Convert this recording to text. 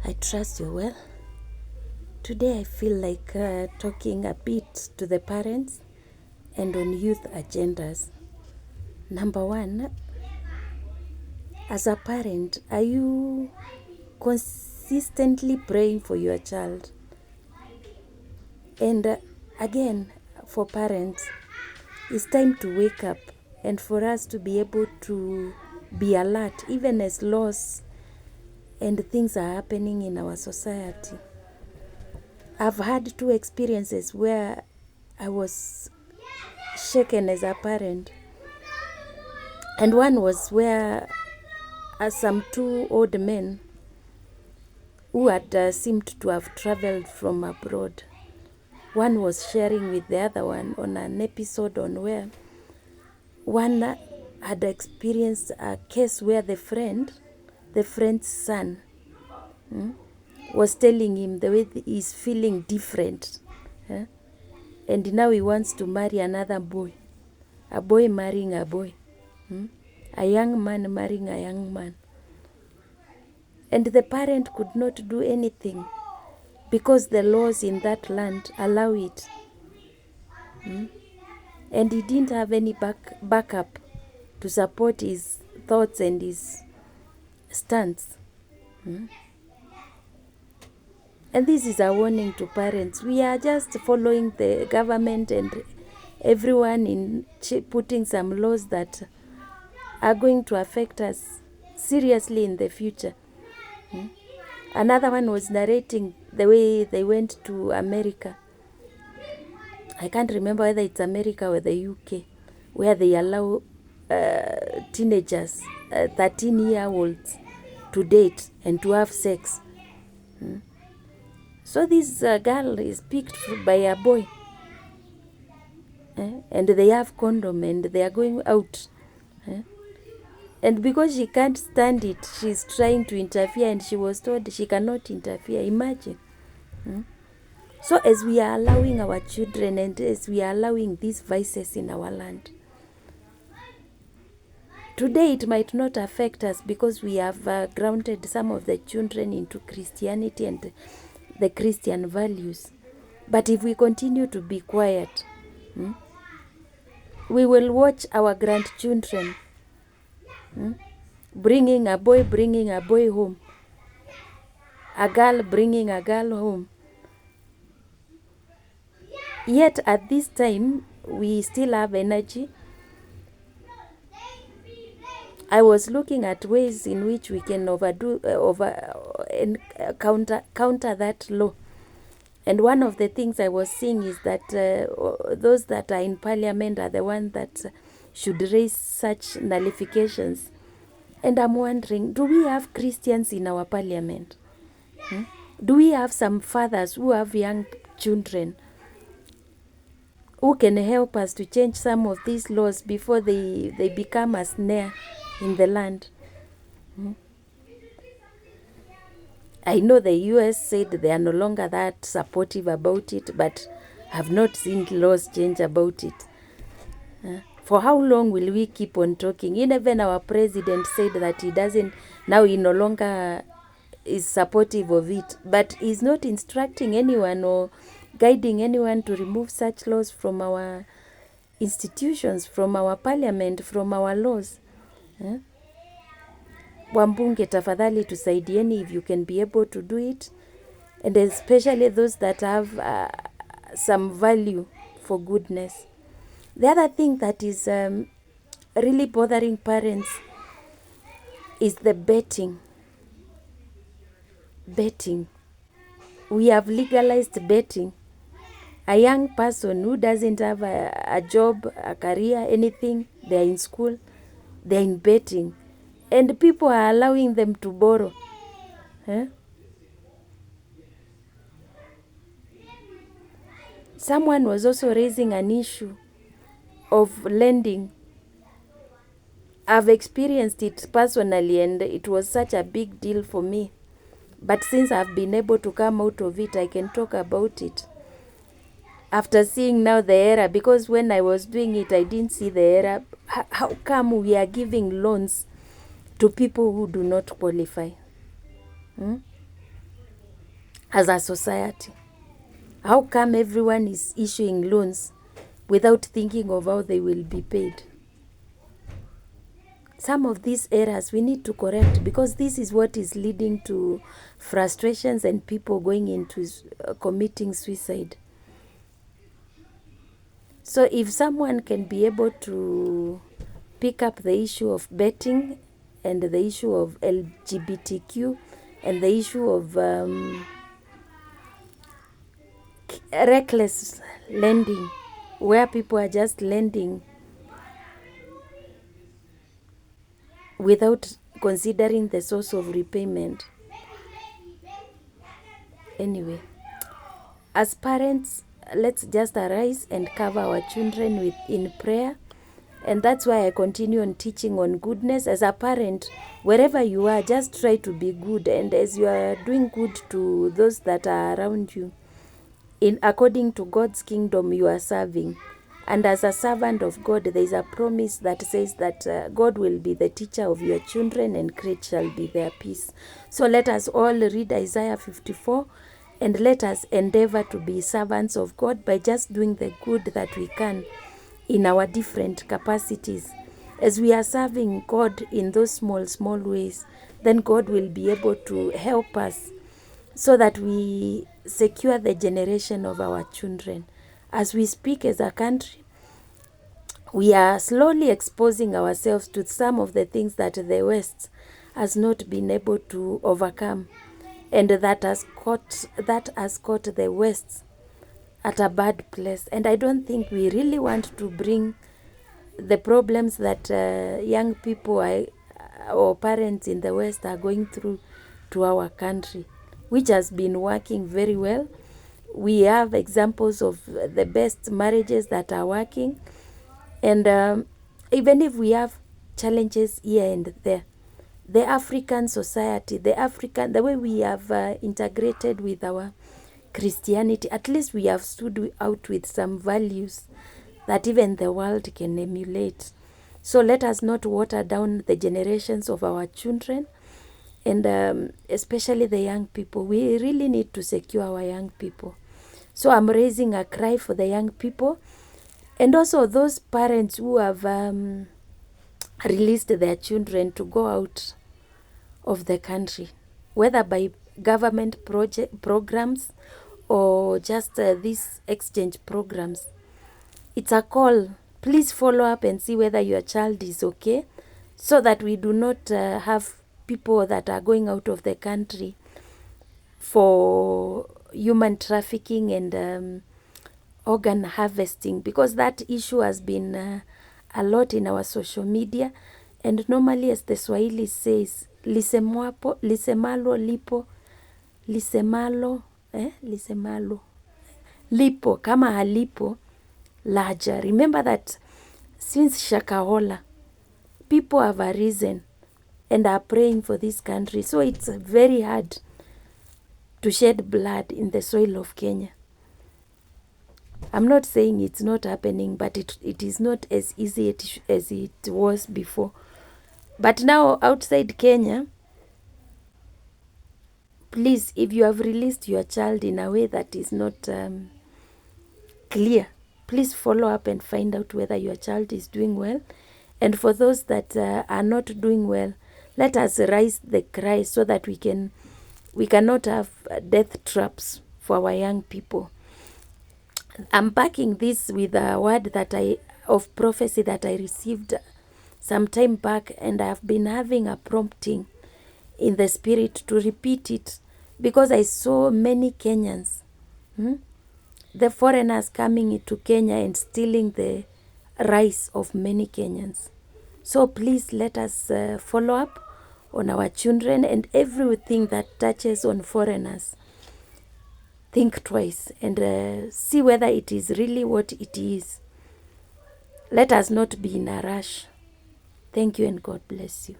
I trust you're well. Today I feel like talking a bit to the parents and on youth agendas. Number one, as a parent, are you consistently praying for your child? And again, for parents, it's time to wake up and for us to be able to be alert, even as laws and things are happening in our society. I've had two experiences where I was shaken as a parent. And one was where some two old men who had seemed to have traveled from abroad. One was sharing with the other one on an episode on where one had experienced a case where the friend's son was telling him the way he's feeling different. And now he wants to marry another boy. A boy marrying a boy. A young man marrying a young man. And the parent could not do anything because the laws in that land allow it. And he didn't have any backup to support his thoughts and his stance. And this is a warning to parents. We are just following the government and everyone in putting some laws that are going to affect us seriously in the future. Another one was narrating the way they went to America. I can't remember whether it's America or the UK, where they allow teenagers, 13-year-olds, to date and to have sex. So this girl is picked by a boy. And they have condom and they are going out. And because she can't stand it, she's trying to interfere and she was told she cannot interfere. Imagine. So as we are allowing our children and as we are allowing these vices in our land, today it might not affect us because we have grounded some of the children into Christianity and the Christian values. But if we continue to be quiet, we will watch our grandchildren bringing a boy home, a girl bringing a girl home. Yet at this time, we still have energy. I was looking at ways in which we can counter that law. And one of the things I was seeing is that those that are in parliament are the ones that should raise such nullifications. And I'm wondering, do we have Christians in our parliament? Do we have some fathers who have young children who can help us to change some of these laws before they become a snare in the land? I know the US said they are no longer that supportive about it, but have not seen laws change about it. For how long will we keep on talking? Even our president said that he no longer is supportive of it, but he's not instructing anyone or guiding anyone to remove such laws from our institutions, from our parliament, from our laws. Wambunge, tafadhali tusaidieni if you can be able to do it, and especially those that have some value for goodness. The other thing that is really bothering parents is the betting. Betting. We have legalized betting. A young person who doesn't have a job, a career, anything, they're in school, they're in betting. And people are allowing them to borrow. Someone was also raising an issue of lending. I've experienced it personally and it was such a big deal for me. But since I've been able to come out of it, I can talk about it. After seeing now the error, because when I was doing it, I didn't see the error. How come we are giving loans to people who do not qualify? as a society? How come everyone is issuing loans without thinking of how they will be paid? Some of these errors we need to correct, because this is what is leading to frustrations and people going into committing suicide. So if someone can be able to pick up the issue of betting and the issue of LGBTQ and the issue of reckless lending, where people are just lending without considering the source of repayment. Anyway, as parents, let's just arise and cover our children in prayer. And that's why I continue on teaching on goodness. As a parent, wherever you are, just try to be good. And as you are doing good to those that are around you, in according to God's kingdom you are serving. And as a servant of God, there is a promise that says that God will be the teacher of your children and great shall be their peace. So let us all read Isaiah 54 and let us endeavor to be servants of God by just doing the good that we can in our different capacities. As we are serving God in those small ways, then God will be able to help us so that we secure the generation of our children. As we speak as a country, we are slowly exposing ourselves to some of the things that the West has not been able to overcome, and that has caught the West at a bad place. And I don't think we really want to bring the problems that young people or parents in the West are going through to our country, which has been working very well. We have examples of the best marriages that are working. And even if we have challenges here and there, the African society, the way we have integrated with our Christianity, at least we have stood out with some values that even the world can emulate. So let us not water down the generations of our children, and especially the young people. We really need to secure our young people. So I'm raising a cry for the young people, and also those parents who have released their children to go out of the country, whether by government programs or just these exchange programs. It's a call. Please follow up and see whether your child is okay, so that we do not have people that are going out of the country for human trafficking and organ harvesting, because that issue has been a lot in our social media. And normally, as the Swahili says, lisemalo lipo, kama halipo laja. Remember that since Shakahola, people have arisen and are praying for this country. So it's very hard to shed blood in the soil of Kenya. I'm not saying it's not happening, but it is not as easy as it was before. But now outside Kenya, please, if you have released your child in a way that is not clear, please follow up and find out whether your child is doing well. And for those that are not doing well, let us raise the cry so that we cannot have death traps for our young people. I'm backing this with a word of prophecy that I received some time back, and I've been having a prompting in the spirit to repeat it, because I saw many Kenyans, the foreigners coming into Kenya and stealing the rice of many Kenyans. So please let us follow up on our children and everything that touches on foreigners. Think twice and see whether it is really what it is. Let us not be in a rush. Thank you and God bless you.